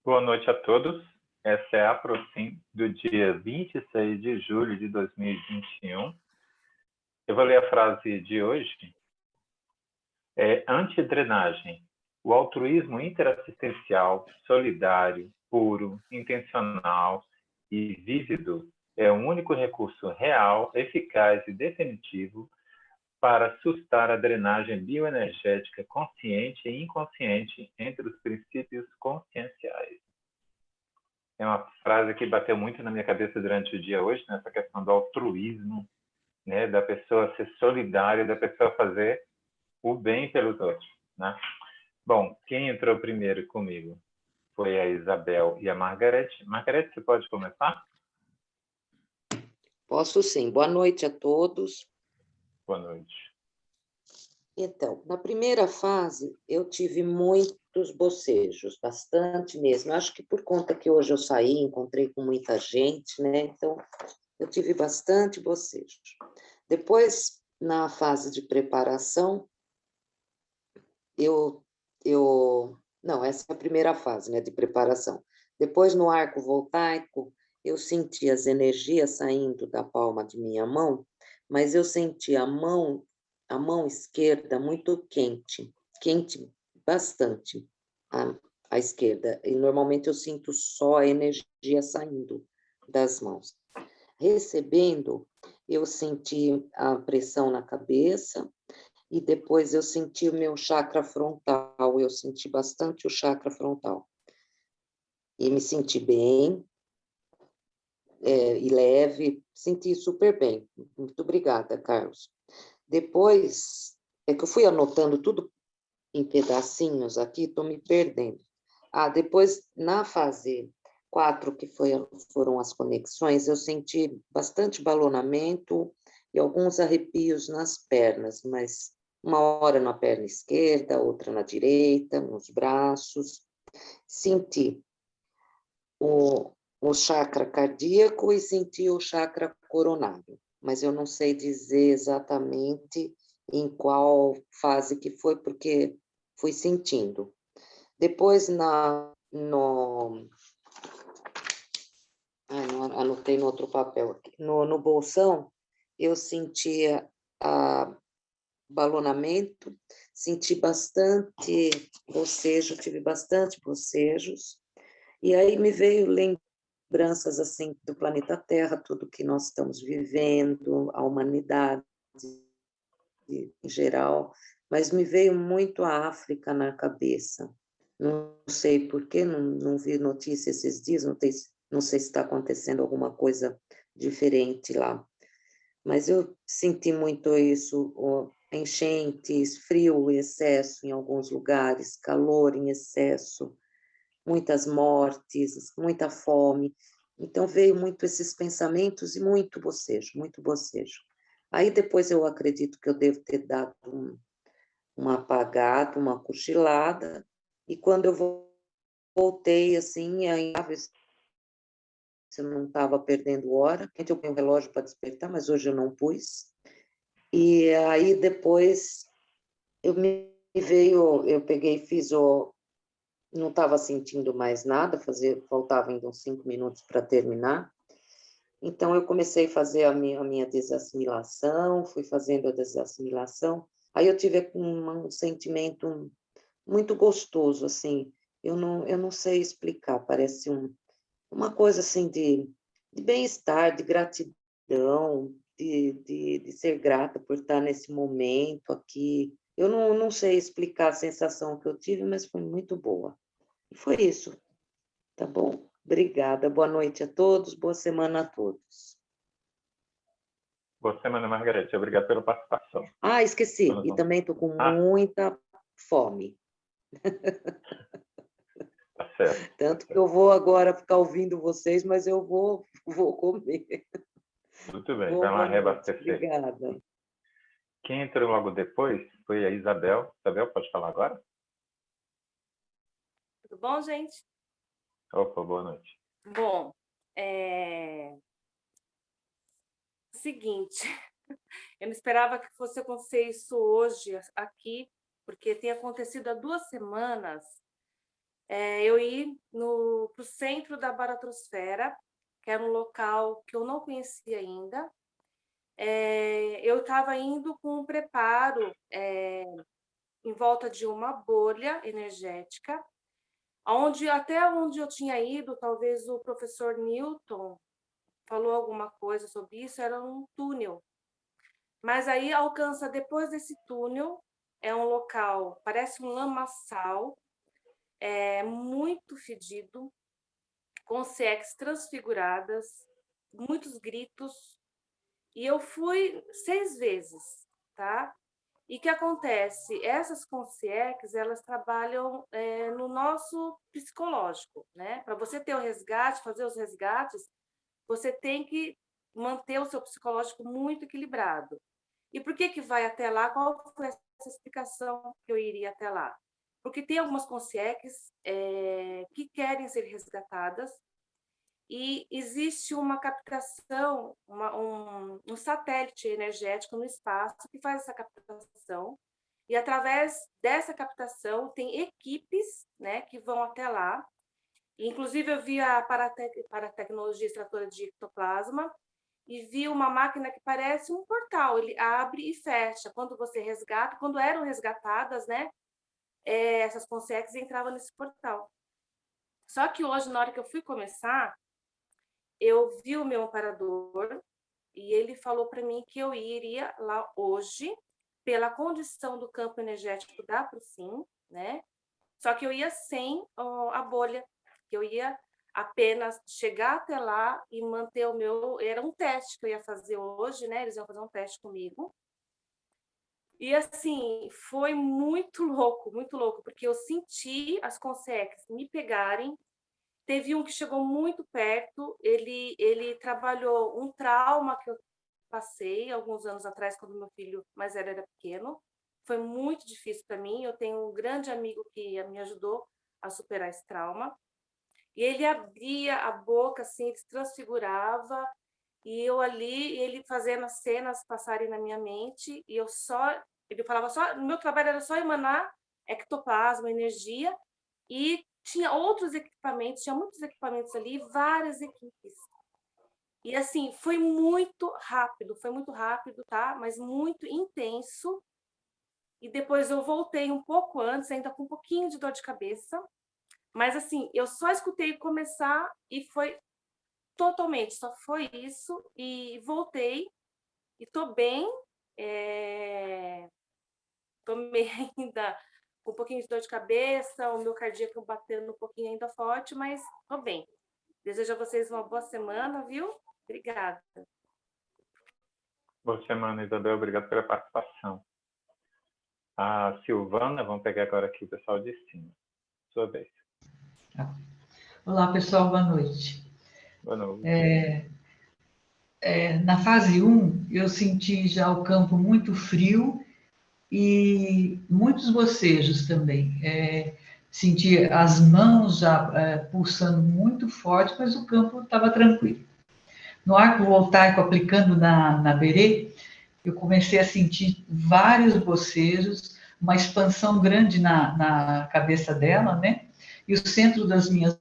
Boa noite a todos. Essa é a ProSim do dia 26 de julho de 2021. Eu vou ler a frase de hoje. Antidrenagem. O altruísmo interassistencial, solidário, puro, intencional e vívido é o único recurso real, eficaz e definitivo para sustar a drenagem bioenergética consciente e inconsciente entre os princípios conscienciais. É uma frase que bateu muito na minha cabeça durante o dia hoje, nessa questão do altruísmo, né, da pessoa ser solidária, da pessoa fazer o bem pelos outros, né? Bom, quem entrou primeiro comigo foi a Isabel e a Margarete. Margarete, você pode começar? Posso sim. Boa noite a todos. Boa noite. Então, na primeira fase, eu tive muitos bocejos, bastante mesmo. Acho que por conta que hoje eu saí, encontrei com muita gente, né? Então, eu tive bastante bocejo. Depois, na fase de preparação, Não, essa é a primeira fase, né, de preparação. Depois, no arco voltaico, eu senti as energias saindo da palma de minha mão, mas eu senti a mão esquerda muito quente, quente bastante, a esquerda. E normalmente eu sinto só a energia saindo das mãos. Recebendo, eu senti a pressão na cabeça, e depois eu senti o meu chakra frontal, eu senti bastante o chakra frontal. E me senti bem, e leve, senti super bem. Muito obrigada, Carlos. Depois, é que eu fui anotando tudo em pedacinhos aqui, estou me perdendo. Depois, na fase 4, que foram as conexões, eu senti bastante balonamento e alguns arrepios nas pernas, mas uma hora na perna esquerda, outra na direita, nos braços. Senti o chakra cardíaco e senti o chakra coronário, mas eu não sei dizer exatamente em qual fase que foi, porque fui sentindo. Depois, não anotei no outro papel aqui. No bolsão, eu sentia balonamento, senti bastante bocejo, tive bastante bocejos, e aí me veio lembranças assim do planeta Terra, tudo que nós estamos vivendo, a humanidade em geral, mas me veio muito a África na cabeça. Não sei porquê, não vi notícia esses dias, não sei se está acontecendo alguma coisa diferente lá. Mas eu senti muito isso, enchentes, frio em excesso em alguns lugares, calor em excesso, muitas mortes, muita fome. Então, veio muito esses pensamentos e muito bocejo, muito bocejo. Aí, depois, eu acredito que eu devo ter dado uma apagada, uma cochilada, e quando eu voltei, assim, se eu não estava perdendo hora, eu tenho um relógio para despertar, mas hoje eu não pus. E aí, depois, eu peguei e fiz não estava sentindo mais nada, faltava ainda uns 5 minutos para terminar. Então, eu comecei a fazer a minha desassimilação, fui fazendo a desassimilação. Aí eu tive um sentimento muito gostoso, assim, eu não sei explicar, parece uma coisa assim de bem-estar, de gratidão, de ser grata por estar nesse momento aqui. Eu não sei explicar a sensação que eu tive, mas foi muito boa. E foi isso, tá bom? Obrigada, boa noite a todos, boa semana a todos. Boa semana, Margarete. Obrigado pela participação. Esqueci, e também estou com muita fome. Tá certo. Tanto que eu vou agora ficar ouvindo vocês, mas eu vou comer. Muito bem, vai lá reabastecer. Obrigada. Quem entrou logo depois foi a Isabel. Isabel, pode falar agora? Tudo bom, gente? Opa, boa noite. Bom, seguinte, eu não esperava que fosse acontecer isso hoje aqui, porque tem acontecido há 2 semanas eu ir para o centro da baratrosfera, que era um local que eu não conhecia ainda. Eu estava indo com um preparo em volta de uma bolha energética, até onde eu tinha ido, talvez o professor Newton falou alguma coisa sobre isso, era um túnel. Mas aí alcança, depois desse túnel, é um local, parece um lamaçal, muito fedido, com CX transfiguradas, muitos gritos, e eu fui 6 vezes, tá? E o que acontece? Essas consciex, elas trabalham no nosso psicológico, né? Para você ter o resgate, fazer os resgates, você tem que manter o seu psicológico muito equilibrado. E por que vai até lá? Qual foi essa explicação que eu iria até lá? Porque tem algumas consciex que querem ser resgatadas, e existe uma captação, um satélite energético no espaço que faz essa captação, e através dessa captação tem equipes, né, que vão até lá. Inclusive eu vi a paratecnologia extratora de ectoplasma e vi uma máquina que parece um portal, ele abre e fecha. Quando você resgata, quando eram resgatadas, né, essas consciências entravam nesse portal. Só que hoje, na hora que eu fui começar, eu vi o meu amparador e ele falou para mim que eu iria lá hoje, pela condição do campo energético da Prusim, né? Só que eu ia sem a bolha, que eu ia apenas chegar até lá e manter o meu... Era um teste que eu ia fazer hoje, né? Eles iam fazer um teste comigo. E, assim, foi muito louco, porque eu senti as consciências me pegarem. Teve um que chegou muito perto, ele trabalhou um trauma que eu passei alguns anos atrás, quando meu filho mais velho era pequeno. Foi muito difícil para mim. Eu tenho um grande amigo que me ajudou a superar esse trauma. E ele abria a boca, assim, ele se transfigurava, e eu ali, ele fazendo as cenas passarem na minha mente, e ele falava só, o meu trabalho era só emanar ectoplasma, energia, e tinha outros equipamentos, tinha muitos equipamentos ali, várias equipes. E assim, foi muito rápido, tá? Mas muito intenso. E depois eu voltei um pouco antes, ainda com um pouquinho de dor de cabeça. Mas assim, eu só escutei começar e foi totalmente, só foi isso. E voltei, e tô bem. Tô meio ainda com um pouquinho de dor de cabeça, o meu cardíaco batendo um pouquinho ainda forte, mas tô bem. Desejo a vocês uma boa semana, viu? Obrigada. Boa semana, Isabel. Obrigado pela participação. A Silvana, vamos pegar agora aqui o pessoal de cima. Sua vez. Olá, pessoal, boa noite. Boa noite. Na fase 1, eu senti já o campo muito frio e muitos bocejos também. Senti as mãos já pulsando muito forte, mas o campo estava tranquilo. No arco voltaico, aplicando na berê, eu comecei a sentir vários bocejos, uma expansão grande na cabeça dela, né? E o centro das minhas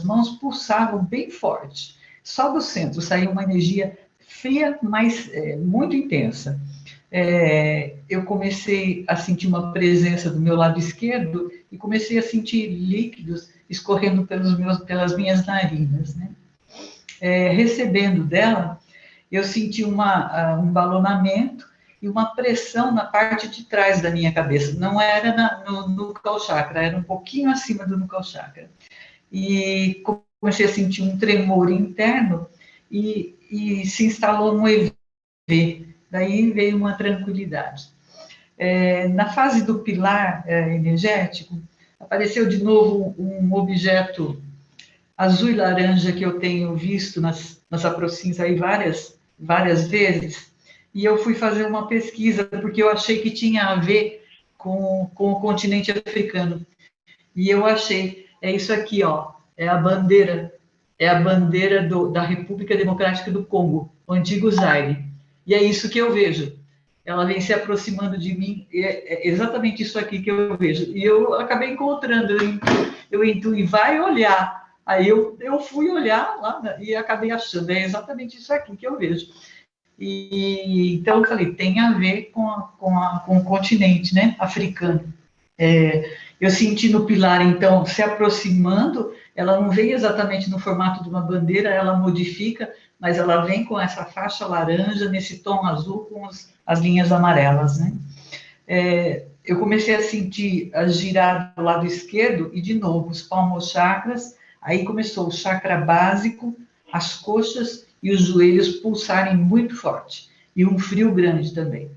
mãos pulsavam bem forte. Só do centro saía uma energia fria, mas muito intensa. Eu comecei a sentir uma presença do meu lado esquerdo e comecei a sentir líquidos escorrendo pelas minhas narinas, né? Recebendo dela, eu senti um balonamento e uma pressão na parte de trás da minha cabeça. Não era no nucal chakra, era um pouquinho acima do nucal chakra. E comecei a sentir um tremor interno e se instalou um EV. Daí veio uma tranquilidade. Na fase do pilar energético, apareceu de novo um objeto azul e laranja que eu tenho visto nas aproximações aí várias vezes, e eu fui fazer uma pesquisa, porque eu achei que tinha a ver com o continente africano. E eu achei, é isso aqui, ó, é a bandeira da República Democrática do Congo, o antigo Zaire. E é isso que eu vejo. ela vem se aproximando de mim, é exatamente isso aqui que eu vejo. E eu acabei encontrando, eu intuí, vai olhar. Aí eu fui olhar lá, né, e acabei achando, é exatamente isso aqui que eu vejo. E então eu falei, tem a ver com o continente, né, africano. Eu senti no pilar, então, se aproximando, ela não vem exatamente no formato de uma bandeira, ela modifica, mas ela vem com essa faixa laranja, nesse tom azul, com as linhas amarelas, né? Eu comecei a sentir, a girar do lado esquerdo, e de novo, os palmos-chakras, aí começou o chakra básico, as coxas e os joelhos pulsarem muito forte, e um frio grande também.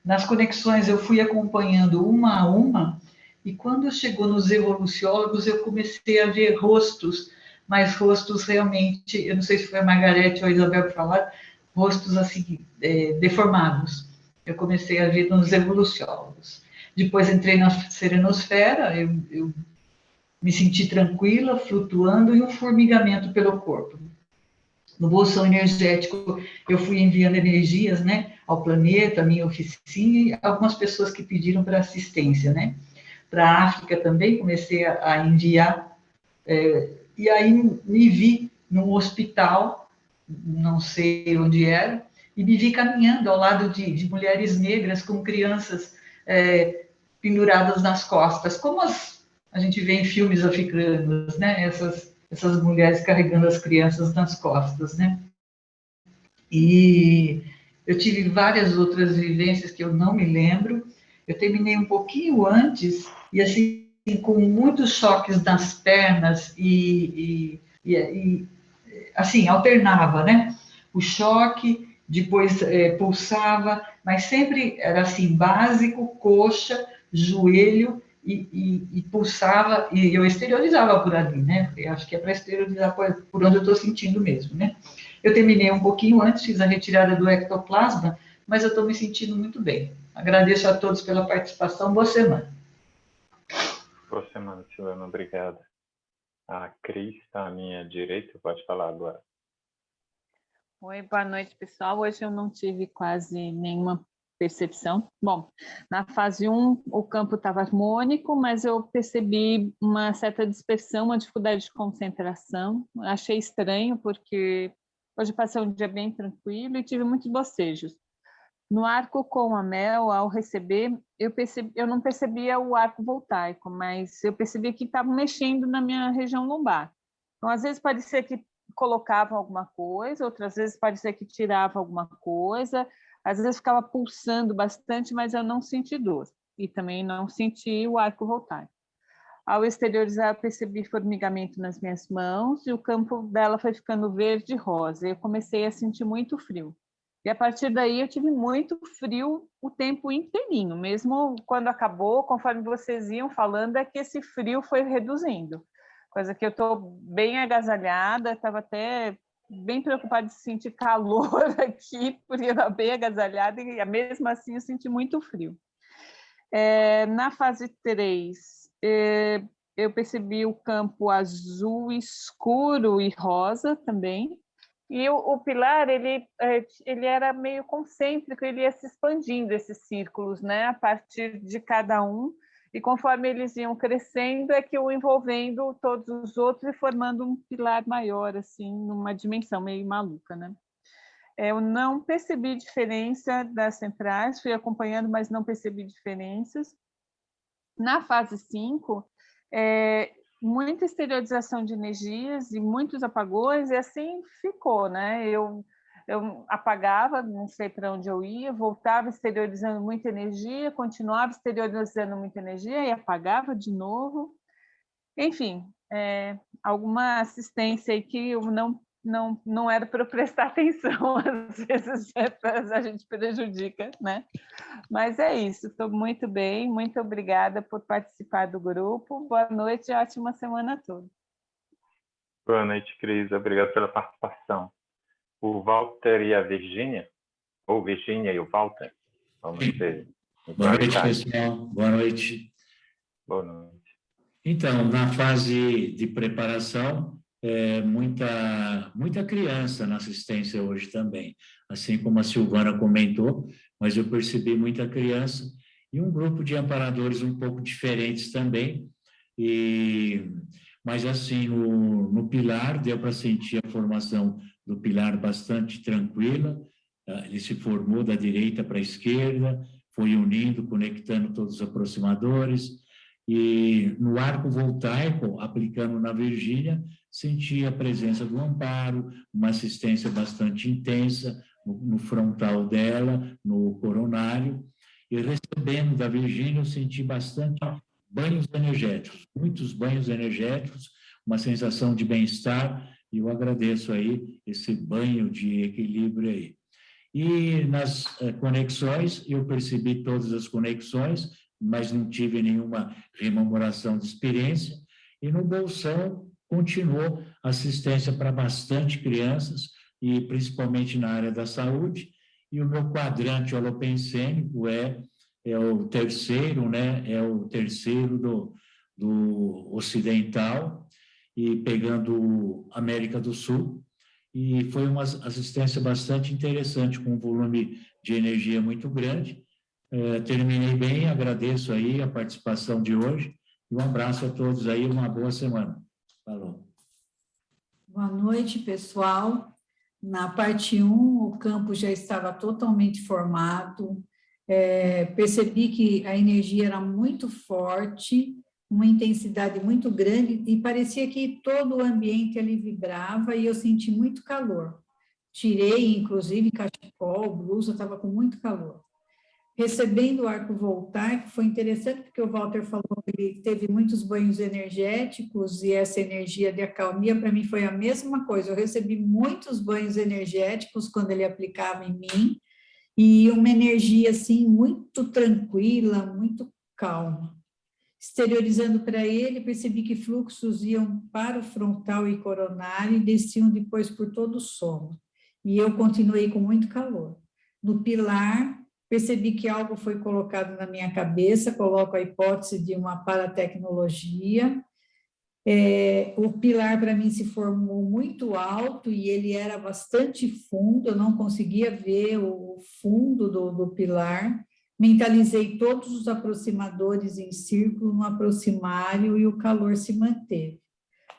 Nas conexões eu fui acompanhando uma a uma, e quando chegou nos evoluciólogos eu comecei a ver rostos, mas rostos realmente, eu não sei se foi a Margarete ou a Isabel que falaram, rostos assim, deformados. Eu comecei a ver nos evoluciólogos. Depois entrei na serenosfera, eu me senti tranquila, flutuando, e um formigamento pelo corpo. No bolsão energético, eu fui enviando energias, né, ao planeta, à minha oficina, e algumas pessoas que pediram para assistência, né. Para a África também, comecei a enviar, e aí me vi num hospital, não sei onde era, e me vi caminhando ao lado de mulheres negras com crianças penduradas nas costas, como a gente vê em filmes africanos, né, essas mulheres carregando as crianças nas costas, né? E eu tive várias outras vivências que eu não me lembro. Eu terminei um pouquinho antes, e assim, com muitos choques nas pernas, e assim, alternava, né? O choque, depois pulsava, mas sempre era assim, básico, coxa, joelho, e pulsava, e eu exteriorizava por ali, né? Eu acho que é para exteriorizar por onde eu estou sentindo mesmo, né? Eu terminei um pouquinho antes, fiz a retirada do ectoplasma, mas eu estou me sentindo muito bem. Agradeço a todos pela participação. Boa semana. Boa semana, Silvana. Obrigado. A Cris está à minha direita, pode falar agora. Oi, boa noite, pessoal. Hoje eu não tive quase nenhuma percepção. Bom, na fase 1, o campo estava harmônico, mas eu percebi uma certa dispersão, uma dificuldade de concentração. Achei estranho, porque hoje passei um dia bem tranquilo e tive muitos bocejos. No arco com a Mel, ao receber, eu não percebia o arco voltaico, mas eu percebi que estava mexendo na minha região lombar. Então, às vezes parecia que colocavam alguma coisa, outras vezes parecia que tirava alguma coisa, às vezes ficava pulsando bastante, mas eu não senti dor, e também não senti o arco voltaico. Ao exteriorizar, eu percebi formigamento nas minhas mãos, e o campo dela foi ficando verde e rosa, e eu comecei a sentir muito frio. E a partir daí eu tive muito frio o tempo inteirinho, mesmo quando acabou, conforme vocês iam falando, é que esse frio foi reduzindo. Coisa que eu estou bem agasalhada, estava até bem preocupada de sentir calor aqui, porque eu estava bem agasalhada, e mesmo assim eu senti muito frio. Na fase 3, eu percebi o campo azul escuro e rosa também, e o pilar, ele era meio concêntrico, ele ia se expandindo, esses círculos, né, a partir de cada um, e conforme eles iam crescendo, é que eu envolvendo todos os outros e formando um pilar maior, assim, numa dimensão meio maluca, né. Eu não percebi diferença das centrais, fui acompanhando, mas não percebi diferenças. Na fase 5, muita exteriorização de energias e muitos apagões, e assim ficou, né? Eu apagava, não sei para onde eu ia, voltava exteriorizando muita energia, continuava exteriorizando muita energia e apagava de novo. Enfim, alguma assistência aí que eu não era para eu prestar atenção, às vezes a gente prejudica, né? Mas é isso, estou muito bem, muito obrigada por participar do grupo. Boa noite e ótima semana a todos. Boa noite, Cris. Obrigado pela participação. O Walter e a Virgínia, ou Virgínia e o Walter, vamos ser. Boa noite, pessoal. Boa noite. Boa noite. Então, na fase de preparação, muita criança na assistência hoje também. Assim como a Silvana comentou, mas eu percebi muita criança e um grupo de amparadores um pouco diferentes também. Mas assim, no pilar, deu para sentir a formação do pilar bastante tranquila. Ele se formou da direita para a esquerda, foi unindo, conectando todos os aproximadores. E no arco voltaico, aplicando na Virgínia, senti a presença do amparo, uma assistência bastante intensa no frontal dela, no coronário. E recebendo da Virgínia, eu senti bastante banhos energéticos, muitos banhos energéticos, uma sensação de bem-estar, e eu agradeço aí esse banho de equilíbrio aí. E nas conexões, eu percebi todas as conexões, mas não tive nenhuma rememoração de experiência, e no bolsão continuou assistência para bastante crianças, e principalmente na área da saúde, e o meu quadrante holopensênico é o terceiro, né? É o terceiro do ocidental, e pegando América do Sul, e foi uma assistência bastante interessante, com um volume de energia muito grande. Terminei bem, agradeço aí a participação de hoje, e um abraço a todos aí, uma boa semana. Falou. Boa noite, pessoal. Na parte 1, o campo já estava totalmente formado. Percebi que a energia era muito forte, uma intensidade muito grande, e parecia que todo o ambiente ali vibrava, e eu senti muito calor. Tirei, inclusive, cachecol, blusa, estava com muito calor. Recebendo o arco voltaico, foi interessante, porque o Walter falou que ele teve muitos banhos energéticos, e essa energia de acalmia, para mim, foi a mesma coisa. Eu recebi muitos banhos energéticos quando ele aplicava em mim, e uma energia, assim, muito tranquila, muito calma. Exteriorizando para ele, percebi que fluxos iam para o frontal e coronário e desciam depois por todo o soma. E eu continuei com muito calor. No pilar, percebi que algo foi colocado na minha cabeça, coloco a hipótese de uma paratecnologia. O pilar, para mim, se formou muito alto e ele era bastante fundo, eu não conseguia ver o fundo do pilar. Mentalizei todos os aproximadores em círculo no aproximário e o calor se manteve.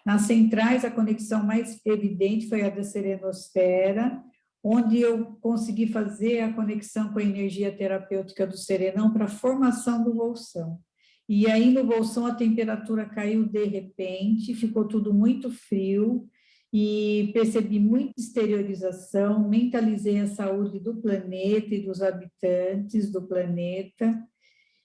Nas centrais, a conexão mais evidente foi a da serenosfera, onde eu consegui fazer a conexão com a energia terapêutica do serenão para a formação do bolsão. E aí, no bolsão, a temperatura caiu de repente, ficou tudo muito frio, e percebi muita exteriorização, mentalizei a saúde do planeta e dos habitantes do planeta,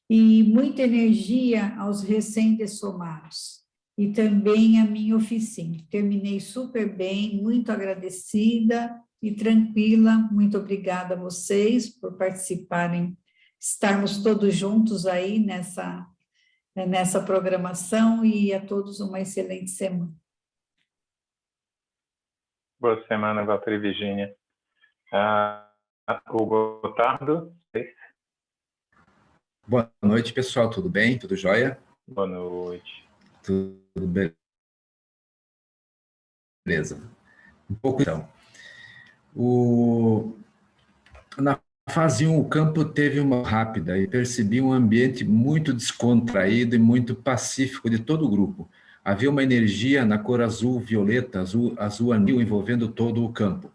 e muita energia aos recém-dessomados, e também a minha oficina. Terminei super bem, muito agradecida e tranquila. Muito obrigada a vocês por participarem, estarmos todos juntos aí nessa programação, e a todos uma excelente semana. Boa semana, Walter e Virgínia. O Gotardo. Boa noite, pessoal. Tudo bem? Tudo jóia? Boa noite. Tudo beleza. Um pouco, então. Na fase 1, o campo teve uma rápida e percebi um ambiente muito descontraído e muito pacífico de todo o grupo. Havia uma energia na cor azul, violeta, azul anil, envolvendo todo o campo.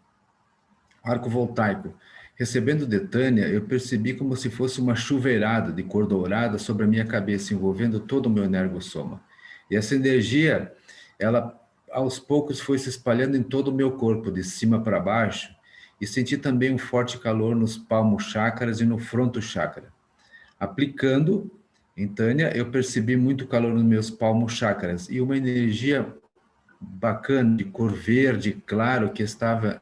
Arco voltaico. Recebendo de Tânia, eu percebi como se fosse uma chuveirada de cor dourada sobre a minha cabeça, envolvendo todo o meu energossoma. E essa energia, ela aos poucos foi se espalhando em todo o meu corpo, de cima para baixo, e senti também um forte calor nos palmos chakras e no fronto chakra. Aplicando em Tânia, eu percebi muito calor nos meus palmos chakras e uma energia bacana de cor verde claro que estava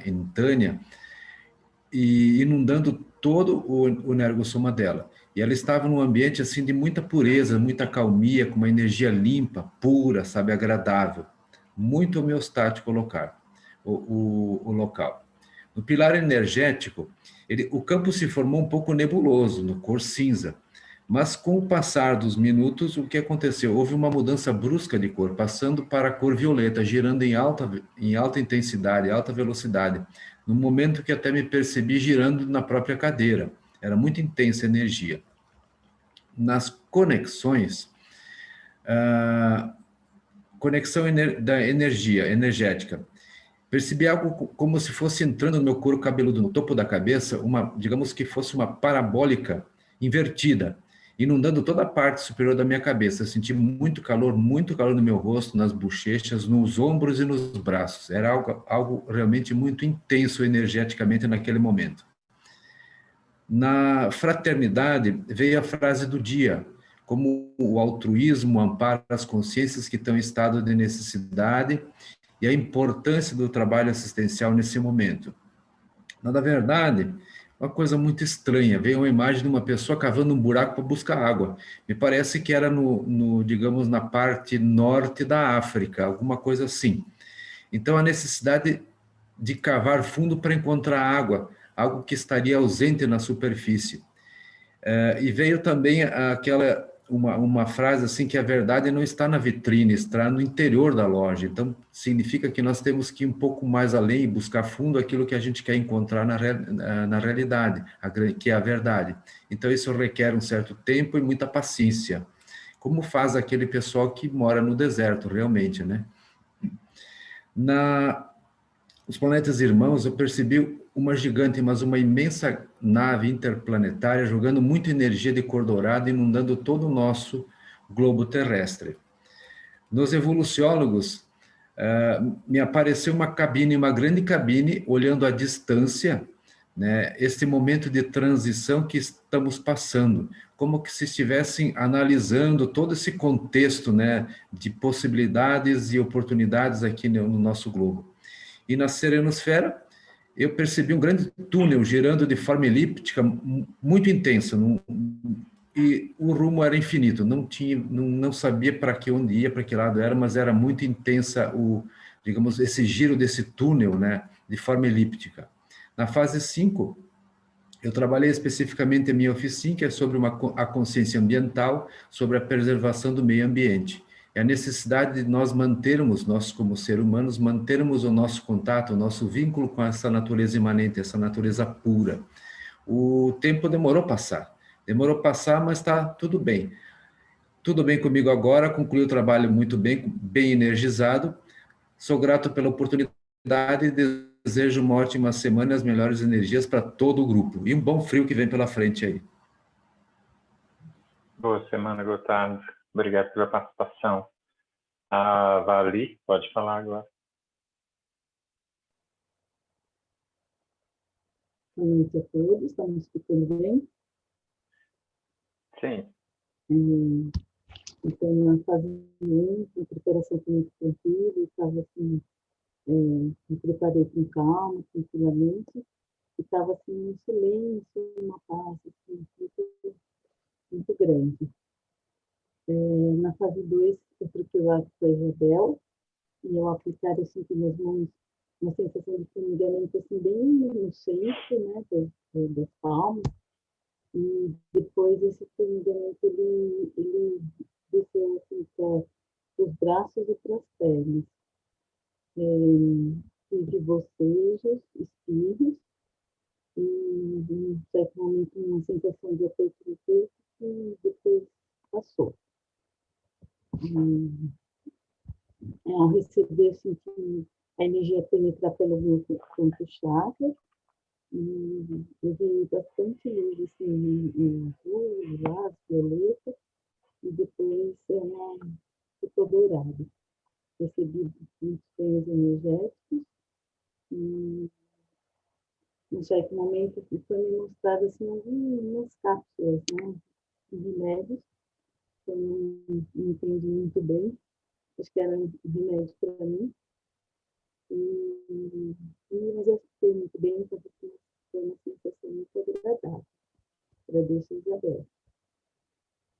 em Tânia e inundando todo o energossoma dela. E ela estava num ambiente assim de muita pureza, muita calmia, com uma energia limpa, pura, sabe, agradável. Muito homeostático o local. No pilar energético, o campo se formou um pouco nebuloso, no cor cinza. Mas com o passar dos minutos, o que aconteceu? Houve uma mudança brusca de cor, passando para a cor violeta, girando em alta intensidade, alta velocidade, no momento que até me percebi girando na própria cadeira. Era muito intensa a energia. Nas conexões, conexão da energia, energética, percebi algo como se fosse entrando no meu couro cabeludo, no topo da cabeça, digamos que fosse uma parabólica invertida, inundando toda a parte superior da minha cabeça. Eu senti muito calor no meu rosto, nas bochechas, nos ombros e nos braços. Era algo realmente muito intenso energeticamente naquele momento. Na fraternidade veio a frase do dia, como o altruísmo ampara as consciências que estão em estado de necessidade e a importância do trabalho assistencial nesse momento. Na verdade, uma coisa muito estranha, veio uma imagem de uma pessoa cavando um buraco para buscar água. Me parece que era digamos, na parte norte da África, alguma coisa assim. Então, a necessidade de cavar fundo para encontrar água, algo que estaria ausente na superfície. E veio também uma frase assim, que a verdade não está na vitrine, está no interior da loja. Então, significa que nós temos que ir um pouco mais além e buscar fundo aquilo que a gente quer encontrar na realidade, que é a verdade. Então, isso requer um certo tempo e muita paciência, como faz aquele pessoal que mora no deserto, realmente, né? Os planetas irmãos, eu percebi uma gigante, mas uma imensa nave interplanetária jogando muita energia de cor dourada, inundando todo o nosso globo terrestre. Nos evoluciólogos, me apareceu uma cabine, uma grande cabine, olhando à distância, né, este momento de transição que estamos passando, como que se estivessem analisando todo esse contexto, né, de possibilidades e oportunidades aqui no nosso globo. E na serenosfera, eu percebi um grande túnel girando de forma elíptica, muito intensa, e o rumo era infinito, não sabia para onde ia, para que lado era, mas era muito intensa digamos, esse giro desse túnel, né, de forma elíptica. Na fase 5, eu trabalhei especificamente a minha oficina, que é sobre a consciência ambiental, sobre a preservação do meio ambiente. É a necessidade de nós como seres humanos, mantermos o nosso contato, o nosso vínculo com essa natureza imanente, essa natureza pura. O tempo demorou a passar, mas está tudo bem. Tudo bem comigo agora, concluí o trabalho muito bem energizado. Sou grato pela oportunidade e desejo uma ótima semana e as melhores energias para todo o grupo. E um bom frio que vem pela frente aí. Boa semana, Gotado. Obrigado pela participação. A Vali, pode falar agora. Boa noite a todos, estão me escutando bem? Sim. Então, na fase 1, a preparação foi muito tranquila, eu estava assim, me preparei com calma, tranquilamente, e estava assim, um silêncio, uma paz assim, muito, muito grande. Na fase 2, eu troquei o hábito para Isabel, e ao aplicar, eu senti nas mãos uma sensação de formigamento assim, bem no centro, né, das palmas, e depois esse formigamento, ele desceu assim, para os braços e para as pernas. Tive bocejos, espirros, e em certo momento uma sensação de aperto no peito, e depois passou. Ao receber, senti a energia penetrar pelo meu ponto chakra, e eu vi bastante luz assim, em azul, lilás, violeta, e depois ela ficou dourada. Recebi muitos banhos energéticos, e em certo momento foi me mostrado assim, algumas cápsulas, né, de remédios, que eu não entendi muito bem, acho que eram remédios para mim, mas eu fiquei muito bem, porque foi uma sensação muito agradável. Agradeço, Isabel.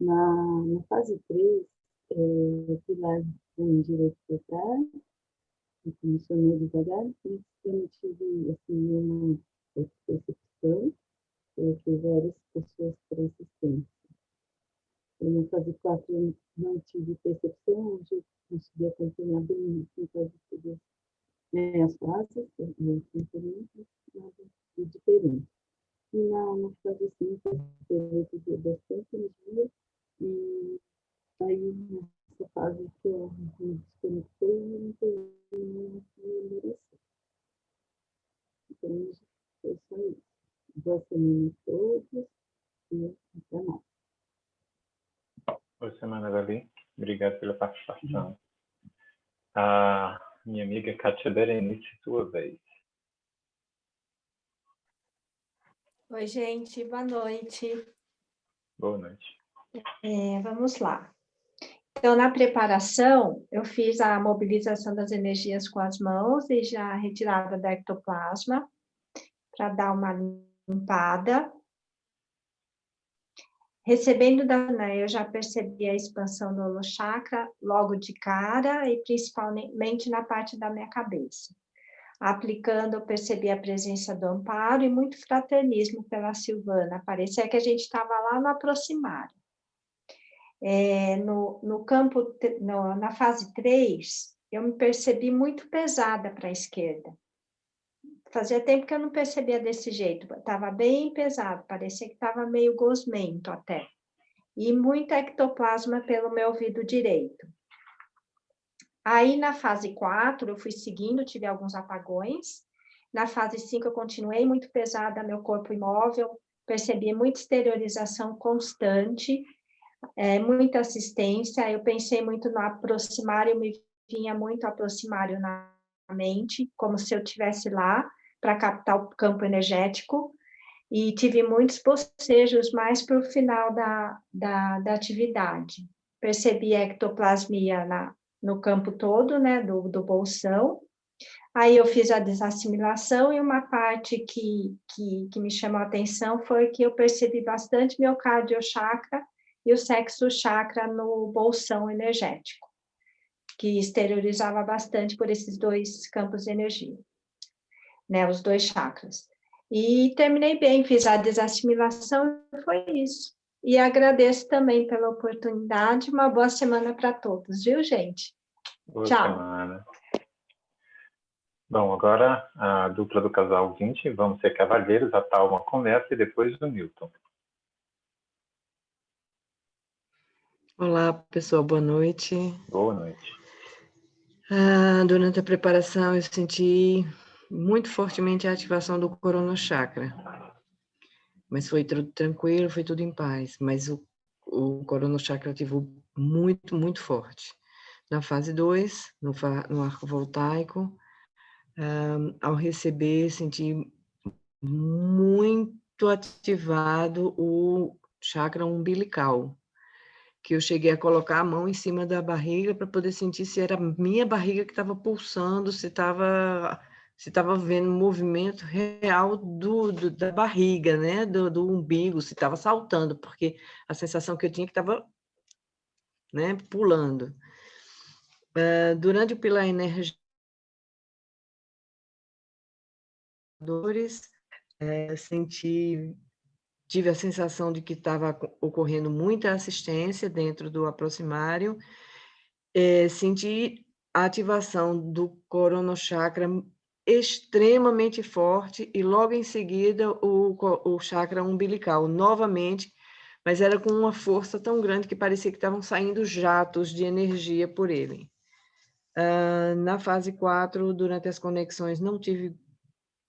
Na fase 3, o pilar vem direito para trás, começou devagar, mas eu não tive assim, uma percepção, que várias pessoas por assistência. Na fase 4 eu não tive percepção, hoje eu consegui acompanhar bem assim, quase tudo As fases diferentes, nada de diferente. E na fase 5, eu tive bastante energia, e aí nessa fase que eu me desconectei e não teve nenhuma melhoração. Então, foi só isso. Boa semana a todos e até mais. Boa semana, Dali. Obrigado pela participação. A minha amiga Kátia Berenice, sua vez. Oi, gente, boa noite. Boa noite. Vamos lá. Então, na preparação, eu fiz a mobilização das energias com as mãos e já a retirada da ectoplasma, para dar uma limpada. Recebendo da Ana, eu já percebi a expansão do holochakra logo de cara e principalmente na parte da minha cabeça. Aplicando, eu percebi a presença do amparo e muito fraternismo pela Silvana. Parecia que a gente estava lá no aproximário. No campo, na fase 3, eu me percebi muito pesada para a esquerda. Fazia tempo que eu não percebia desse jeito, estava bem pesado, parecia que estava meio gosmento até. E muito ectoplasma pelo meu ouvido direito. Aí, na fase 4, eu fui seguindo, tive alguns apagões. Na fase 5, eu continuei muito pesada, meu corpo imóvel, percebi muita exteriorização constante, muita assistência. Eu pensei muito no aproximário, me vinha muito aproximário na mente, como se eu estivesse lá para captar o campo energético. E tive muitos bocejos mais para o final da atividade. Percebi a ectoplasmia no campo todo, né, do bolsão. Aí eu fiz a desassimilação e uma parte que me chamou a atenção foi que eu percebi bastante miocárdio chakra e o sexo chakra no bolsão energético, que exteriorizava bastante por esses dois campos de energia, né, os dois chakras. E terminei bem, fiz a desassimilação, foi isso. E agradeço também pela oportunidade, uma boa semana para todos, viu, gente? Boa Tchau. semana. Bom, agora a dupla do casal 20, vamos ser cavalheiros, a Thalma começa e depois o Newton. Olá, pessoal, boa noite. Boa noite. Durante a preparação, eu senti muito fortemente a ativação do Coronochakra. Mas foi tudo tranquilo, foi tudo em paz. Mas o Coronochakra ativou muito, muito forte. Na fase 2, no arco voltaico, ao receber, senti muito ativado o chakra umbilical, que eu cheguei a colocar a mão em cima da barriga para poder sentir se era minha barriga que estava pulsando, se estava vendo movimento real da barriga, né, do umbigo, se estava saltando, porque a sensação que eu tinha que estava, né, pulando. Durante o pilar energético, tive a sensação de que estava ocorrendo muita assistência dentro do aproximário, senti a ativação do Coronochakra extremamente forte e logo em seguida o chakra umbilical novamente, mas era com uma força tão grande que parecia que estavam saindo jatos de energia por ele. Na fase 4, durante as conexões, não tive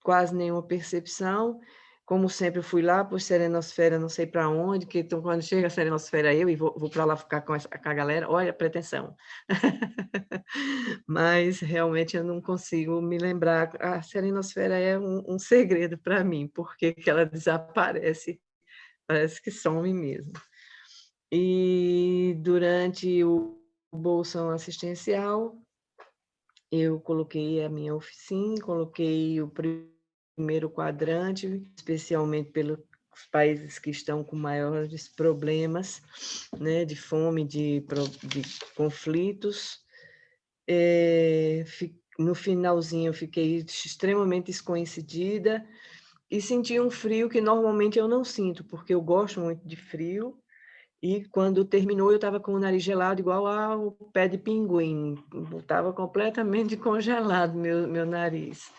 quase nenhuma percepção. Como sempre, fui lá por serenosfera, não sei para onde, que então, quando chega a serenosfera eu, e vou para lá ficar com a galera, olha a pretensão. Mas, realmente, eu não consigo me lembrar. A serenosfera é um segredo para mim, porque que ela desaparece, parece que some mesmo. E, durante o bolsão assistencial, eu coloquei a minha oficina, coloquei o primeiro quadrante, especialmente pelos países que estão com maiores problemas, né, de fome, de conflitos. No finalzinho, eu fiquei extremamente descoincidida e senti um frio que normalmente eu não sinto, porque eu gosto muito de frio, E quando terminou, eu estava com o nariz gelado, igual ao pé de pinguim. Estava completamente congelado meu nariz.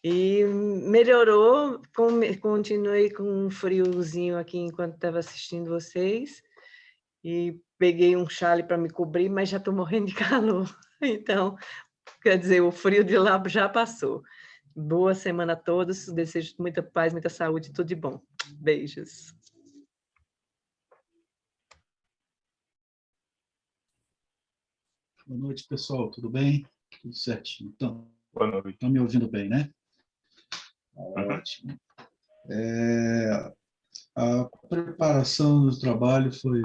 E melhorou, continuei com um friozinho aqui enquanto estava assistindo vocês. E peguei um chale para me cobrir, mas já estou morrendo de calor. Então, quer dizer, o frio de lá já passou. Boa semana a todos, desejo muita paz, muita saúde, tudo de bom. Beijos. Boa noite, pessoal, tudo bem? Tudo certinho. Então, Boa noite. estão me ouvindo bem, né? Ótimo. A preparação do trabalho foi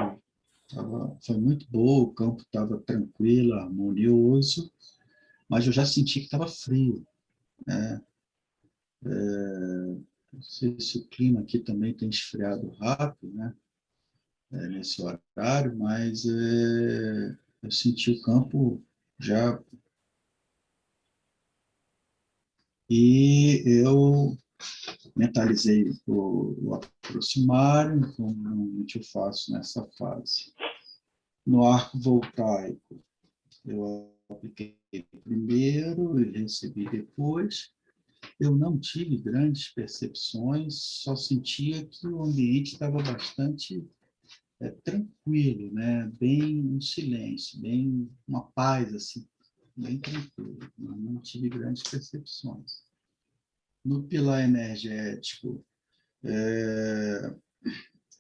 muito boa, o campo estava tranquilo, harmonioso, mas eu já senti que estava frio, né? Não sei se o clima aqui também tem esfriado rápido, né? Nesse horário, mas eu senti o campo já. E eu mentalizei o aproximário, como normalmente eu faço nessa fase. No arco voltaico, eu apliquei primeiro e recebi depois. Eu não tive grandes percepções, só sentia que o ambiente estava bastante tranquilo, né? Bem um silêncio, bem uma paz, assim, bem tranquilo. Não tive grandes percepções. No pilar energético,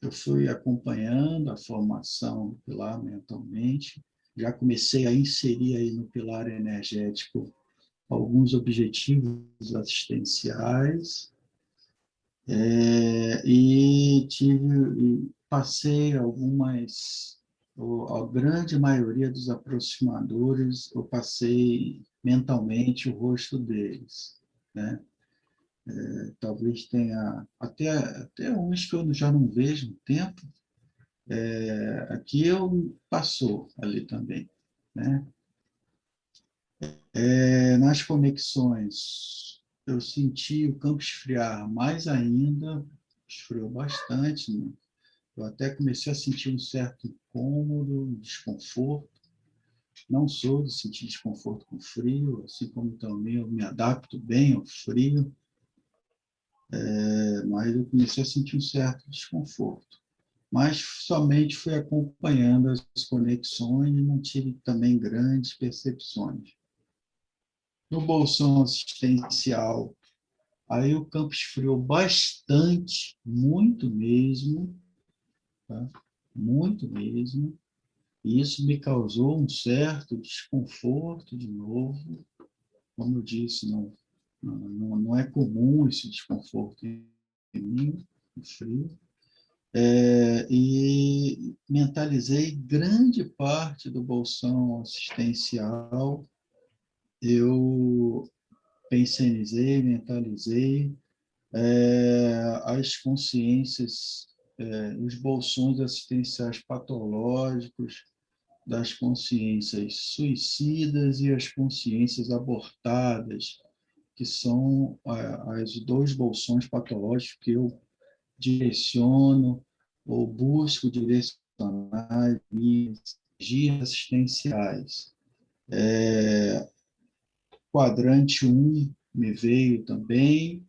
eu fui acompanhando a formação do pilar mentalmente, já comecei a inserir aí no pilar energético alguns objetivos assistenciais, e passei a grande maioria dos aproximadores, eu passei mentalmente o rosto deles, né? Talvez tenha até uns que eu já não vejo um tempo, aqui eu passou ali também, né? Nas conexões, eu senti o campo esfriar mais ainda, esfriou bastante, né? Eu até comecei a sentir um certo incômodo, um desconforto. Não sou de sentir desconforto com frio, assim como também eu me adapto bem ao frio, mas eu comecei a sentir um certo desconforto. Mas somente fui acompanhando as conexões e não tive também grandes percepções. No bolsão assistencial, aí o campo esfriou bastante, muito mesmo, tá? Muito mesmo, e isso me causou um certo desconforto de novo. Como eu disse, não é comum esse desconforto em mim, no frio. E mentalizei grande parte do bolsão assistencial, eu pensionizei, mentalizei as consciências, os bolsões assistenciais patológicos, das consciências suicidas e as consciências abortadas, que são os dois bolsões patológicos que eu direciono ou busco direcionar minhas energias assistenciais. Quadrante 1 me veio também,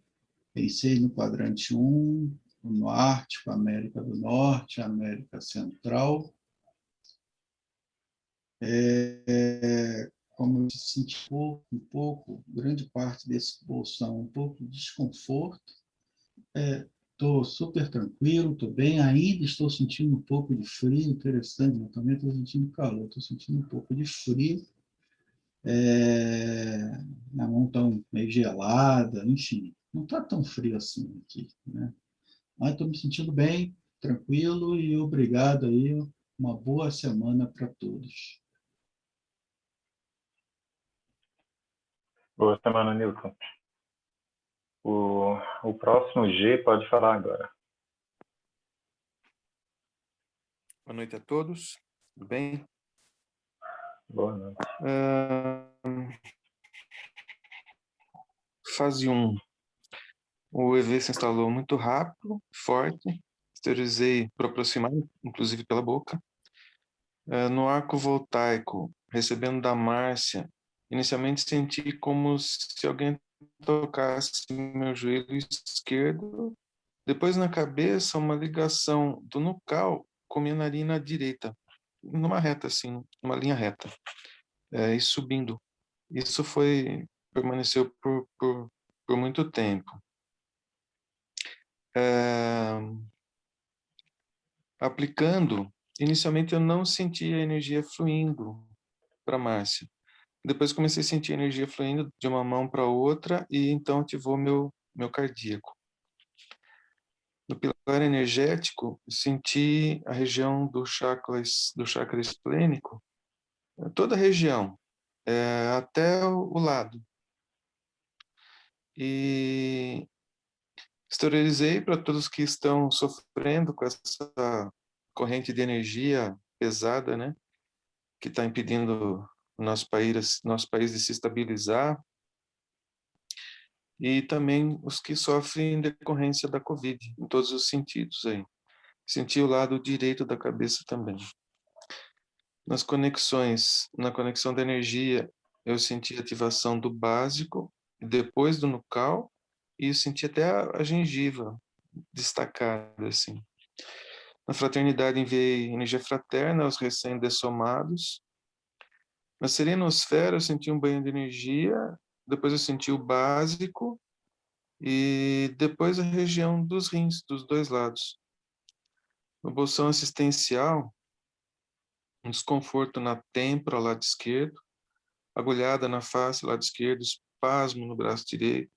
pensei no quadrante 1, no Ártico, América do Norte, América Central. Como eu senti um pouco, grande parte desse bolsão, um pouco de desconforto. Estou super tranquilo, estou bem, ainda estou sentindo um pouco de frio, interessante, eu também estou sentindo calor, estou sentindo um pouco de frio, minha mão está meio gelada, enfim, não está tão frio assim aqui, né? Mas estou me sentindo bem, tranquilo e obrigado aí, uma boa semana para todos. Boa semana, Nilton. O próximo G pode falar agora. Boa noite a todos, tudo bem? Boa noite. Fase 1. O EV se instalou muito rápido, forte, exteriorizei para aproximar, inclusive pela boca. No arco voltaico, recebendo da Márcia, inicialmente senti como se alguém tocasse meu joelho esquerdo. Depois, na cabeça, uma ligação do nucal com minha narina direita, numa reta, assim, uma linha reta, e subindo. Isso permaneceu por muito tempo. Aplicando, inicialmente eu não sentia a energia fluindo para Márcia. Depois comecei a sentir a energia fluindo de uma mão para outra e então ativou meu cardíaco. No pilar energético, senti a região do chakra esplênico, toda a região, até o lado. E exteriorizei para todos que estão sofrendo com essa corrente de energia pesada, né, que está impedindo o nosso país de se estabilizar, e também os que sofrem em decorrência da Covid, em todos os sentidos aí. Senti o lado direito da cabeça também. Na conexão da energia, eu senti a ativação do básico, depois do nucal, e eu senti até a gengiva destacada, assim. Na fraternidade, enviei energia fraterna aos recém-dessomados. Na serenosfera, eu senti um banho de energia, depois eu senti o básico, e depois a região dos rins, dos dois lados. No bolsão assistencial, um desconforto na têmpora, lado esquerdo, agulhada na face, lado esquerdo, espasmo no braço direito,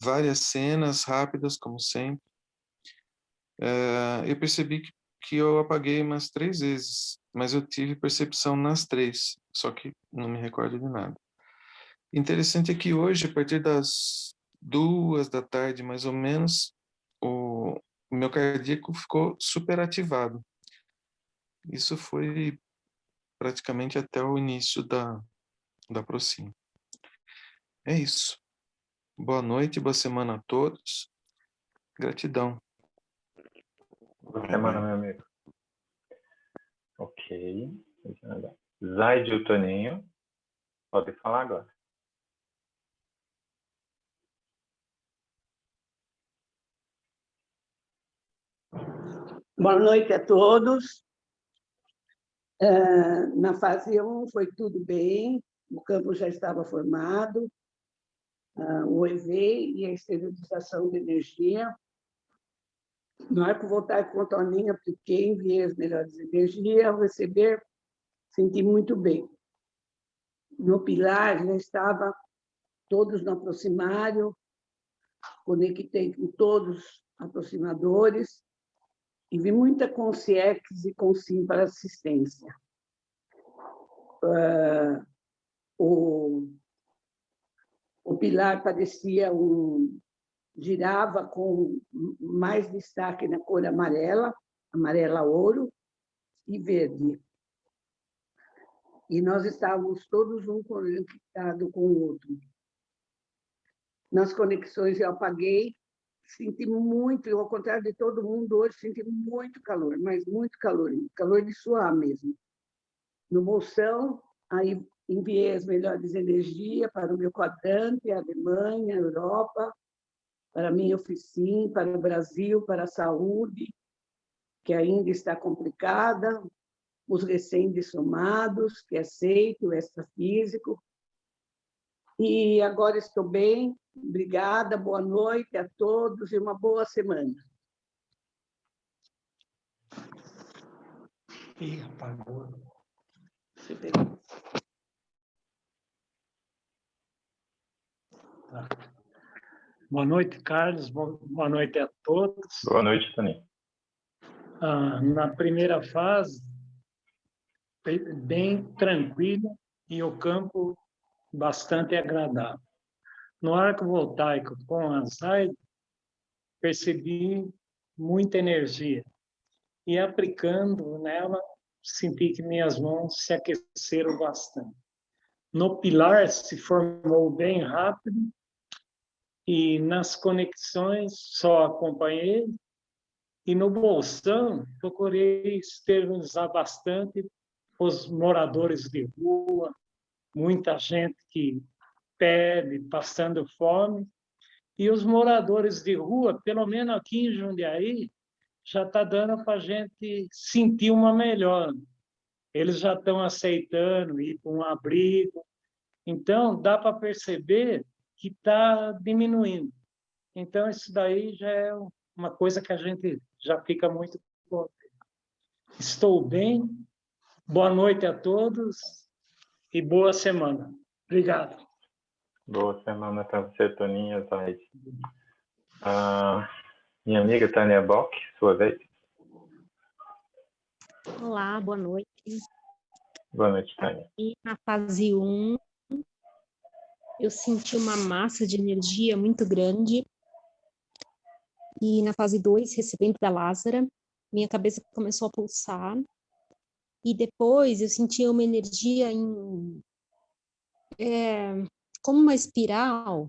várias cenas rápidas, como sempre. Eu percebi que eu apaguei umas 3 vezes, mas eu tive percepção nas 3, só que não me recordo de nada. Interessante é que hoje, a partir das 2 da tarde, mais ou menos, o meu cardíaco ficou superativado. Isso foi praticamente até o início da Procim. É isso. Boa noite, boa semana a todos. Gratidão. Boa semana, meu amigo. Ok. Zaide e o Toninho, pode falar agora. Boa noite a todos. Na fase 1 foi tudo bem, o campo já estava formado, o EV e a esterilização de energia. No arco voltaico com a Toninha, apliquei, enviei as melhores energias, ao receber, senti muito bem. No pilar, já estava todos no aproximário, conectei com todos os aproximadores, e vi muita consciex e consim para assistência. O pilar parecia girava com mais destaque na cor amarela, amarela ouro e verde. E nós estávamos todos um conectado com o outro. Nas conexões eu apaguei, senti muito, eu, ao contrário de todo mundo, hoje senti muito calor, mas muito calor de suar mesmo. No bolsão, aí enviei as melhores energias para o meu quadrante, a Alemanha, a Europa, para a minha oficina, para o Brasil, para a saúde, que ainda está complicada, os recém-dessomados, que aceito, o extrafísico. E agora estou bem. Obrigada, boa noite a todos e uma boa semana. Ih, apagou. Tá. Boa noite, Carlos. Boa noite a todos. Boa noite, Toninho. Na primeira fase, bem tranquila e o campo bastante agradável. No arco voltaico com a Zaide, percebi muita energia. E aplicando nela, senti que minhas mãos se aqueceram bastante. No pilar, se formou bem rápido, e nas conexões só acompanhei, E no bolsão, procurei esterilizar bastante os moradores de rua, muita gente que pede, passando fome. E os moradores de rua, pelo menos aqui em Jundiaí, já está dando para a gente sentir uma melhora. Eles já estão aceitando ir para um abrigo. Então, dá para perceber que está diminuindo. Então, isso daí já é uma coisa que a gente já fica muito contente. Estou bem. Boa noite a todos e boa semana. Obrigado. Boa semana para você, Toninha, Zaide. Minha amiga Tânia Bock, sua vez. Olá, boa noite. Boa noite, Tânia. E na fase 1, eu senti uma massa de energia muito grande. E na fase 2, recebendo da Lázara, minha cabeça começou a pulsar. E depois eu senti uma energia como uma espiral,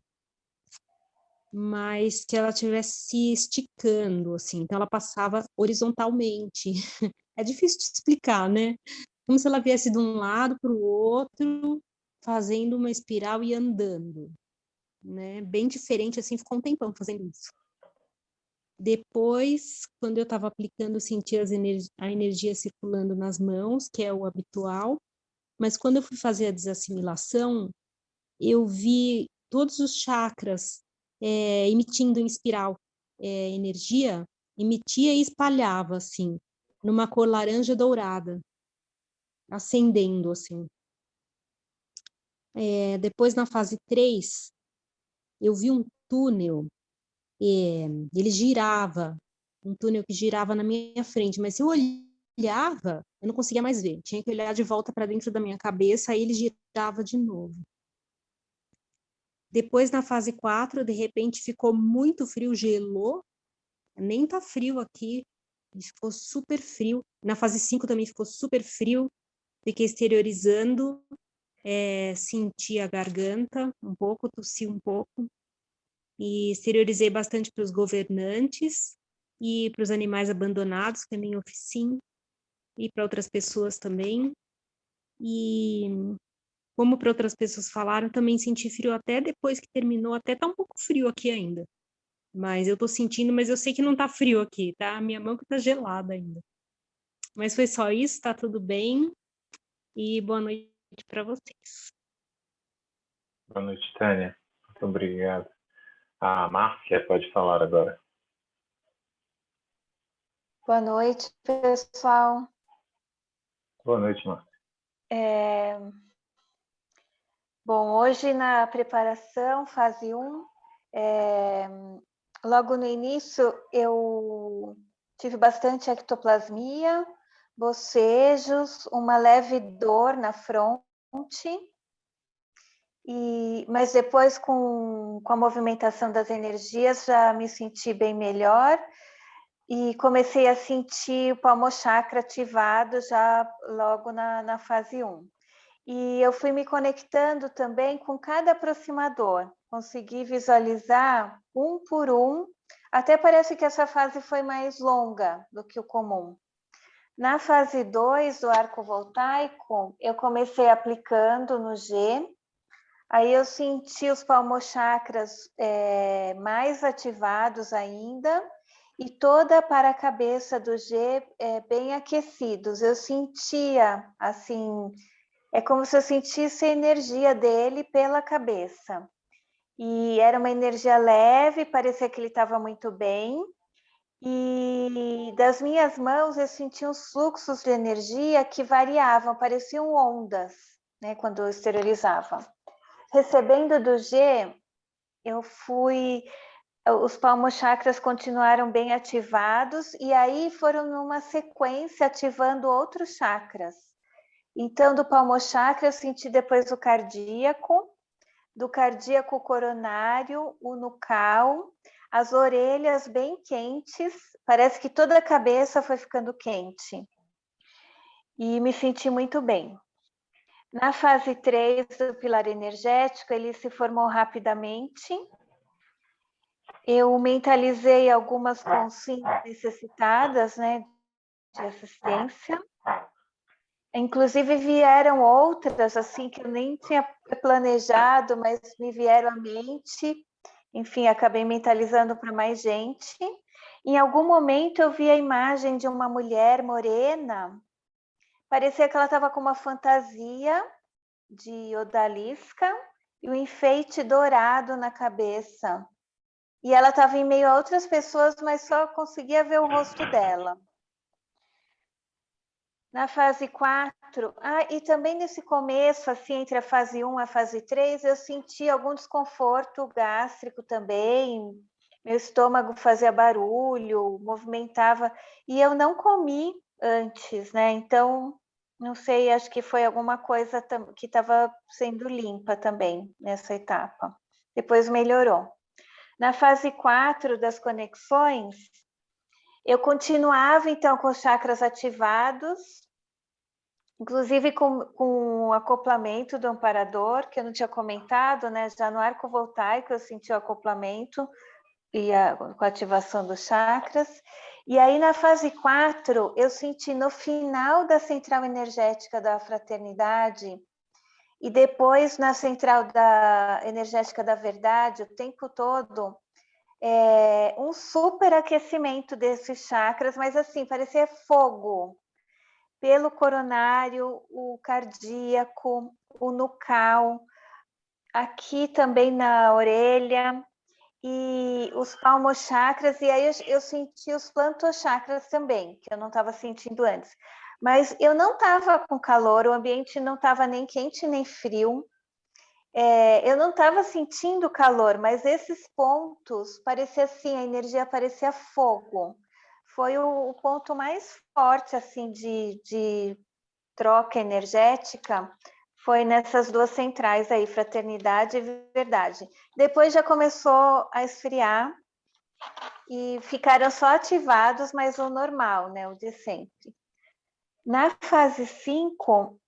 mas que ela estivesse se esticando, assim. Então ela passava horizontalmente. É difícil de explicar, né? Como se ela viesse de um lado para o outro, fazendo uma espiral e andando, né? Bem diferente, assim, ficou um tempão fazendo isso. Depois, quando eu estava aplicando, eu senti a energia circulando nas mãos, que é o habitual, mas quando eu fui fazer a desassimilação, eu vi todos os chakras emitindo em espiral energia, emitia e espalhava, assim, numa cor laranja dourada, acendendo, assim. Depois, na fase 3, eu vi um túnel, ele girava, um túnel que girava na minha frente, mas se eu olhava, eu não conseguia mais ver, tinha que olhar de volta para dentro da minha cabeça, aí ele girava de novo. Depois, na fase 4, de repente ficou muito frio, gelou, nem tá frio aqui, ficou super frio. Na fase 5 também ficou super frio, fiquei exteriorizando, senti a garganta um pouco, tossi um pouco, e exteriorizei bastante para os governantes e para os animais abandonados, que é minha oficina, e para outras pessoas também. E como para outras pessoas falaram, também senti frio até depois que terminou, até tá um pouco frio aqui ainda. Mas eu tô sentindo, mas eu sei que não tá frio aqui, tá? A minha mão que tá gelada ainda. Mas foi só isso, tá tudo bem. E boa noite para vocês. Boa noite, Tânia. Muito obrigado. A Márcia pode falar agora. Boa noite, pessoal. Boa noite, Márcia. Bom, hoje na preparação, fase 1, logo no início eu tive bastante ectoplasmia, bocejos, uma leve dor na fronte, mas depois com a movimentação das energias já me senti bem melhor e comecei a sentir o palmo-chakra ativado já logo na fase 1. E eu fui me conectando também com cada aproximador, consegui visualizar um por um, até parece que essa fase foi mais longa do que o comum. Na fase 2 do arco voltaico, eu comecei aplicando no G, aí eu senti os palmochakras mais ativados ainda, e toda a para-cabeça do G bem aquecidos. Eu sentia, assim, é como se eu sentisse a energia dele pela cabeça. E era uma energia leve, parecia que ele estava muito bem. E das minhas mãos eu sentia uns fluxos de energia que variavam, pareciam ondas, né, quando eu exteriorizava. Recebendo do G, os palmochakras continuaram bem ativados e aí foram numa sequência ativando outros chakras. Então, do palmochakra eu senti depois o cardíaco, do cardíaco coronário, o nucal, as orelhas bem quentes, parece que toda a cabeça foi ficando quente. E me senti muito bem. Na fase 3 do pilar energético, ele se formou rapidamente. Eu mentalizei algumas consciências necessitadas, né, de assistência. Inclusive vieram outras assim que eu nem tinha planejado, mas me vieram à mente. Enfim, acabei mentalizando para mais gente. Em algum momento eu vi a imagem de uma mulher morena. Parecia que ela estava com uma fantasia de odalisca e um enfeite dourado na cabeça. E ela estava em meio a outras pessoas, mas só conseguia ver o rosto dela. Na fase 4, e também nesse começo, assim, entre a fase 1 e a fase 3, eu senti algum desconforto gástrico também, meu estômago fazia barulho, movimentava, e eu não comi antes, né? Então, não sei, acho que foi alguma coisa que estava sendo limpa também nessa etapa. Depois melhorou. Na fase 4 das conexões, eu continuava, então, com os chakras ativados, inclusive com o acoplamento do amparador, que eu não tinha comentado, né? Já no arco voltaico eu senti o acoplamento e com a ativação dos chakras. E aí, na fase 4, eu senti no final da central energética da fraternidade e depois na central energética da verdade, o tempo todo, um superaquecimento desses chakras, mas assim, parecia fogo, pelo coronário, o cardíaco, o nucal, aqui também na orelha, e os palmochakras, e aí eu senti os plantochakras também, que eu não estava sentindo antes. Mas eu não estava com calor, o ambiente não estava nem quente nem frio, eu não estava sentindo calor, mas esses pontos, parecia assim, a energia parecia fogo. Foi o ponto mais forte, assim, de troca energética, foi nessas duas centrais aí, fraternidade e verdade. Depois já começou a esfriar e ficaram só ativados, mas o normal, né, o de sempre. Na fase 5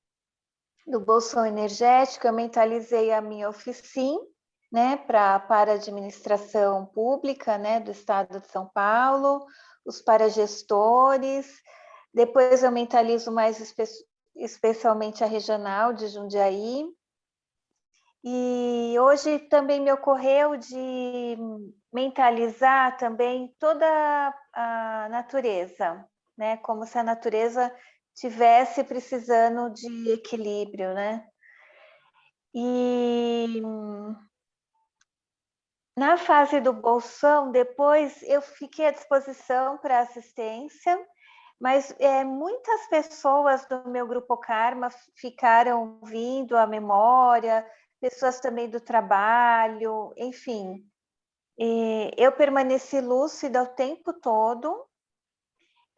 do bolsão energético, eu mentalizei a minha oficina, né, para administração pública, né, do estado de São Paulo, os paragestores. Depois eu mentalizo mais especialmente a regional de Jundiaí. E hoje também me ocorreu de mentalizar também toda a natureza, né? Como se a natureza tivesse precisando de equilíbrio, né? E na fase do bolsão, depois eu fiquei à disposição para assistência, mas muitas pessoas do meu grupo Karma ficaram vindo à memória, pessoas também do trabalho, enfim. Eu permaneci lúcida o tempo todo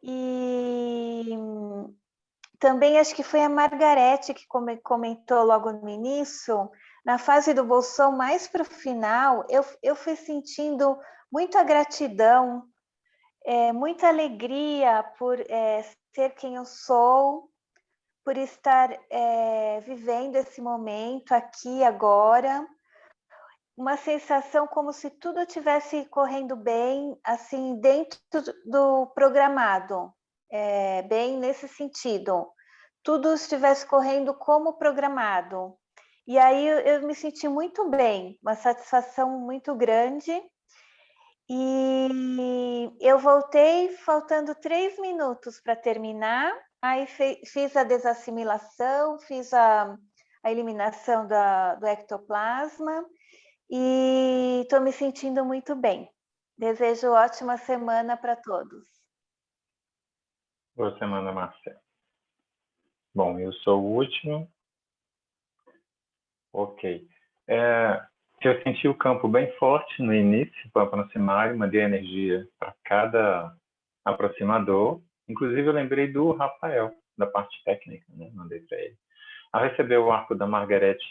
e também acho que foi a Margarete que comentou logo no início, na fase do bolsão mais para o final, eu fui sentindo muita gratidão, muita alegria por ser quem eu sou, por estar vivendo esse momento aqui agora, uma sensação como se tudo estivesse correndo bem, assim, dentro do programado, bem nesse sentido, tudo estivesse correndo como programado. E aí eu me senti muito bem, uma satisfação muito grande. E eu voltei faltando 3 minutos para terminar, aí fiz a desassimilação, fiz a eliminação do ectoplasma e estou me sentindo muito bem. Desejo ótima semana para todos. Boa semana, Márcia. Bom, eu sou o último. Ok. Eu senti o campo bem forte no início, para aproximar, mandei energia para cada aproximador. Inclusive, eu lembrei do Rafael, da parte técnica, né? Mandei para ele. Ao receber o arco da Margarete,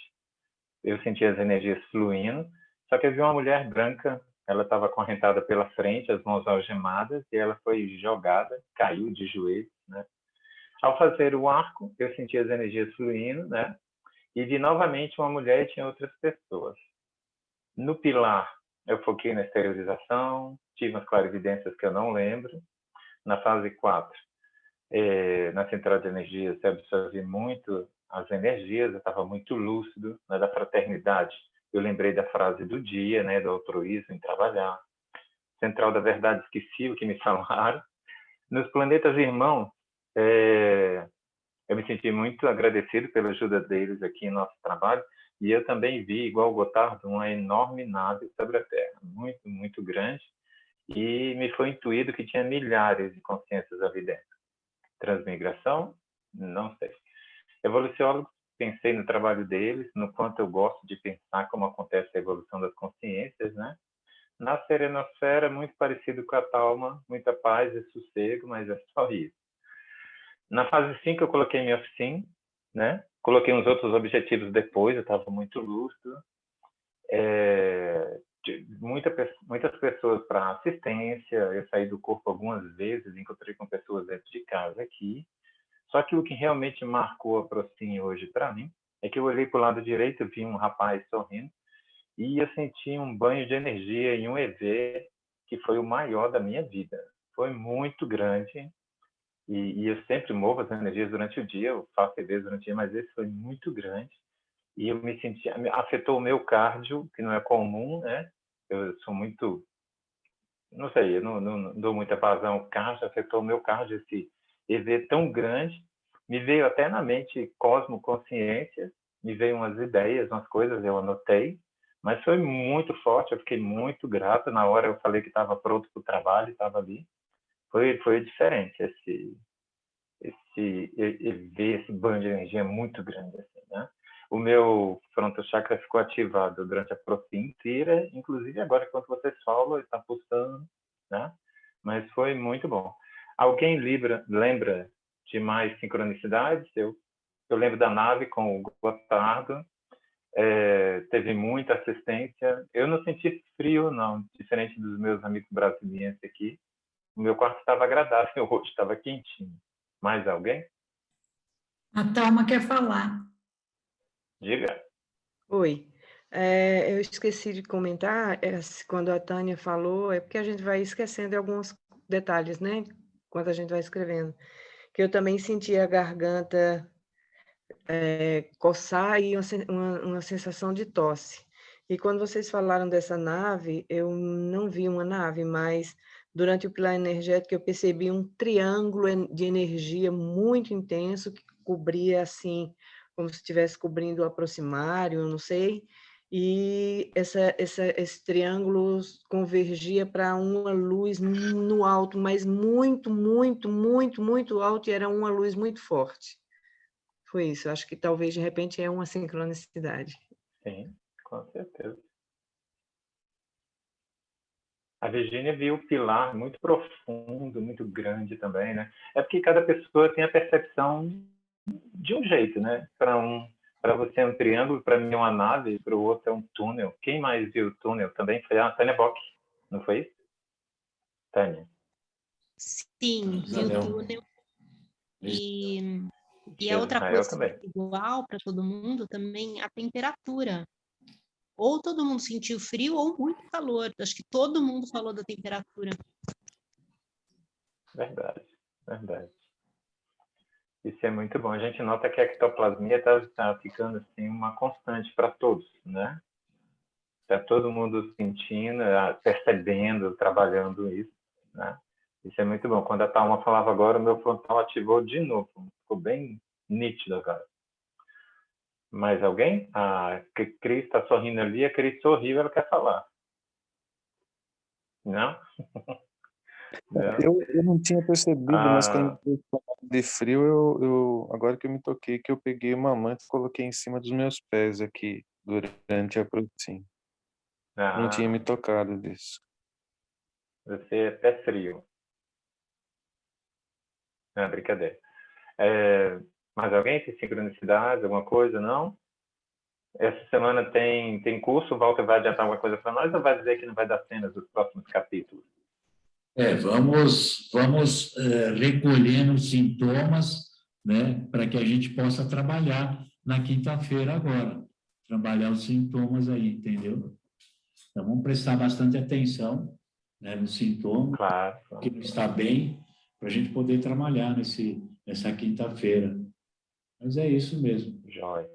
eu senti as energias fluindo, só que eu vi uma mulher branca, ela estava acorrentada pela frente, as mãos algemadas, e ela foi jogada, caiu de joelhos, né? Ao fazer o arco, eu senti as energias fluindo, né? E vi novamente uma mulher e tinha outras pessoas. No pilar, eu foquei na exteriorização, tive umas clarividências que eu não lembro. Na fase 4, na central de energias, eu absorvi muito as energias, eu estava muito lúcido, né, da fraternidade. Eu lembrei da frase do dia, né, do altruísmo em trabalhar. Central da verdade, esqueci o que me falaram. Nos planetas irmãos, eu me senti muito agradecido pela ajuda deles aqui em nosso trabalho, e eu também vi, igual o Gotardo, uma enorme nave sobre a Terra, muito, muito grande, e me foi intuído que tinha milhares de consciências ali dentro. Transmigração? Não sei. Evoluciólogo, pensei no trabalho deles, no quanto eu gosto de pensar como acontece a evolução das consciências, né? Na serenosfera, muito parecido com a Talma, muita paz e sossego, mas é só isso. Na fase 5, eu coloquei minha oficina, né? Coloquei uns outros objetivos depois, eu estava muito lúcido. Muitas pessoas para assistência, eu saí do corpo algumas vezes, encontrei com pessoas dentro de casa aqui. Só que o que realmente marcou a Procin hoje para mim é que eu olhei para o lado direito e vi um rapaz sorrindo e eu senti um banho de energia em um EV que foi o maior da minha vida. Foi muito grande e eu sempre movo as energias durante o dia, eu faço EVs durante o dia, mas esse foi muito grande e eu me senti, afetou o meu cardio, que não é comum, né? Eu sou muito, não sei, eu não dou muita vazão ao cardio, afetou o meu cardio, esse EV tão grande, me veio até na mente cosmoconsciência, me veio umas ideias, umas coisas, eu anotei, mas foi muito forte, eu fiquei muito grato, na hora eu falei que estava pronto para o trabalho, estava ali, foi diferente esse banho de energia muito grande, assim, né? O meu frontal chakra ficou ativado durante a Procin inteira, inclusive agora, enquanto vocês falam, ele está pulsando, né? Mas foi muito bom. Alguém lembra de mais sincronicidades? Eu lembro da nave com o Gotardo, teve muita assistência. Eu não senti frio, não, diferente dos meus amigos brasileiros aqui. O meu quarto estava agradável, hoje estava quentinho. Mais alguém? A Thalma quer falar. Diga. Oi. Eu esqueci de comentar, quando a Tânia falou, é porque a gente vai esquecendo de alguns detalhes, né? Quando a gente vai escrevendo. Que eu também senti a garganta coçar e uma sensação de tosse. E quando vocês falaram dessa nave, eu não vi uma nave, mas durante o pilar energético eu percebi um triângulo de energia muito intenso que cobria assim, como se estivesse cobrindo o aproximário, não sei, e esse triângulo convergia para uma luz no alto, mas muito, muito, muito, muito alto, e era uma luz muito forte. Foi isso, acho que talvez de repente é uma sincronicidade. Sim, com certeza. A Virgínia viu o pilar muito profundo, muito grande também, né? É porque cada pessoa tem a percepção de um jeito, né? Para você é um triângulo, para mim é uma nave, para o outro é um túnel. Quem mais viu o túnel também foi a Tânia Bock, não foi isso? Tânia. Sim, vi o túnel. E a outra coisa que é igual para todo mundo também, a temperatura. Ou todo mundo sentiu frio ou muito calor. Acho que todo mundo falou da temperatura. Verdade, verdade. Isso é muito bom. A gente nota que a ectoplasmia está ficando assim uma constante para todos, né? Está todo mundo sentindo, percebendo, trabalhando isso, né? Isso é muito bom. Quando a Thalma falava agora, o meu frontal ativou de novo. Ficou bem nítido agora. Mais alguém? A Cris está sorrindo ali. A Cris sorriu, ela quer falar. Não? Não. Eu não tinha percebido, mas quando eu falava de frio, eu agora que eu me toquei, que eu peguei uma manta e coloquei em cima dos meus pés aqui, durante a Procin. Não tinha me tocado disso. Você é pé frio. Não, brincadeira. Mais alguém tem sincronicidade, alguma coisa, não? Essa semana tem curso, o Walter vai adiantar alguma coisa para nós ou vai dizer que não vai dar cenas dos próximos capítulos? Vamos recolhendo sintomas, né, para que a gente possa trabalhar na quinta-feira agora. Trabalhar os sintomas aí, entendeu? Então, vamos prestar bastante atenção, né, no sintoma, claro, que não está bem, para a gente poder trabalhar nessa quinta-feira. Mas é isso mesmo. Jóia.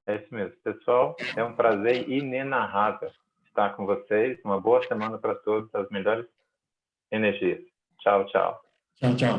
É isso mesmo. Pessoal, é um prazer inenarrável estar com vocês. Uma boa semana para todos, as melhores energias. Tchau, tchau. Tchau, tchau.